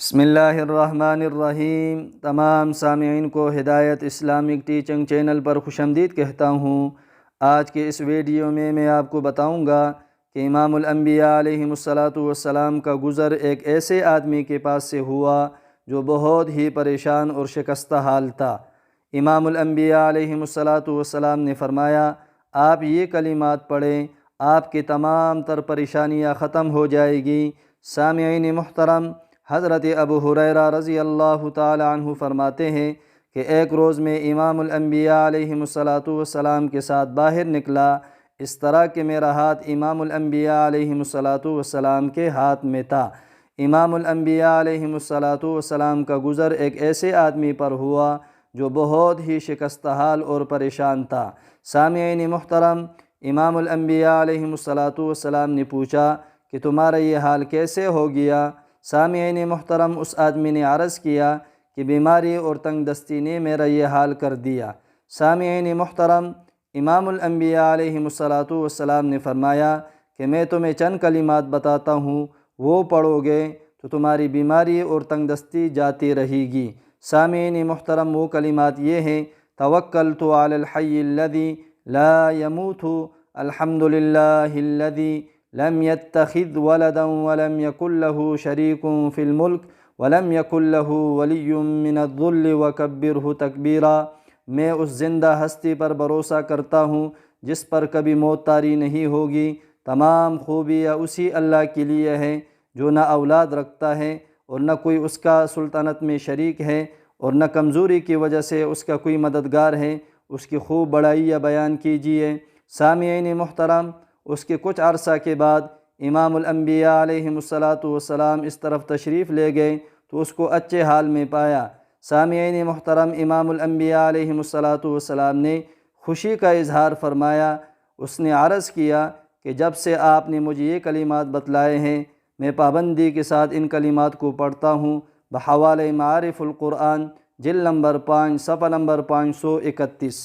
بسم اللہ الرحمن الرحیم۔ تمام سامعین کو ہدایت اسلامک ٹیچنگ چینل پر خوش آمدید کہتا ہوں۔ آج کے اس ویڈیو میں آپ کو بتاؤں گا کہ امام الانبیاء علیہم السلام کا گزر ایک ایسے آدمی کے پاس سے ہوا جو بہت ہی پریشان اور شکستہ حال تھا۔ امام الانبیاء علیہم السلام نے فرمایا، آپ یہ کلمات پڑھیں، آپ کی تمام تر پریشانیاں ختم ہو جائے گی۔ سامعین محترم، حضرت ابو ہریرہ رضی اللہ تعالی عنہ فرماتے ہیں کہ ایک روز میں امام الانبیاء علیہم السلام کے ساتھ باہر نکلا، اس طرح کہ میرا ہاتھ امام الانبیاء علیہم السلام کے ہاتھ میں تھا۔ امام الانبیاء علیہم السلام کا گزر ایک ایسے آدمی پر ہوا جو بہت ہی شکستہ حال اور پریشان تھا۔ سامعین محترم، امام الانبیاء علیہم السلام نے پوچھا کہ تمہارا یہ حال کیسے ہو گیا؟ سامعین محترم، اس آدمی نے عرض کیا کہ بیماری اور تنگ دستی نے میرا یہ حال کر دیا۔ سامعین محترم، امام الانبیاء علیہم السلام نے فرمایا کہ میں تمہیں چند کلمات بتاتا ہوں، وہ پڑھو گے تو تمہاری بیماری اور تنگ دستی جاتی رہے گی۔ سامعین محترم، وہ کلمات یہ ہیں: توکلت علی الحی الذی لا یموت، الحمد للہ الذی لم يتخذ ولدا ولم يكن له شريك في الملك ولم يكن له ولي من الذل وكبره تکبیرا۔ میں اس زندہ ہستی پر بھروسہ کرتا ہوں جس پر کبھی موت طاری نہیں ہوگی۔ تمام خوبیاں اسی اللہ کے لیے ہیں جو نہ اولاد رکھتا ہے اور نہ کوئی اس کا سلطنت میں شریک ہے، اور نہ کمزوری کی وجہ سے اس کا کوئی مددگار ہے۔ اس کی خوب بڑائیاں بیان کیجیے۔ سامعین محترم، اس کے کچھ عرصہ کے بعد امام الانبیاء علیہم السلام اس طرف تشریف لے گئے تو اس کو اچھے حال میں پایا۔ سامعین محترم، امام الانبیاء علیہم السلام نے خوشی کا اظہار فرمایا۔ اس نے عرض کیا کہ جب سے آپ نے مجھے یہ کلمات بتلائے ہیں، میں پابندی کے ساتھ ان کلمات کو پڑھتا ہوں۔ بحوالہ معارف القرآن، جلد نمبر 5، صفحہ نمبر 531۔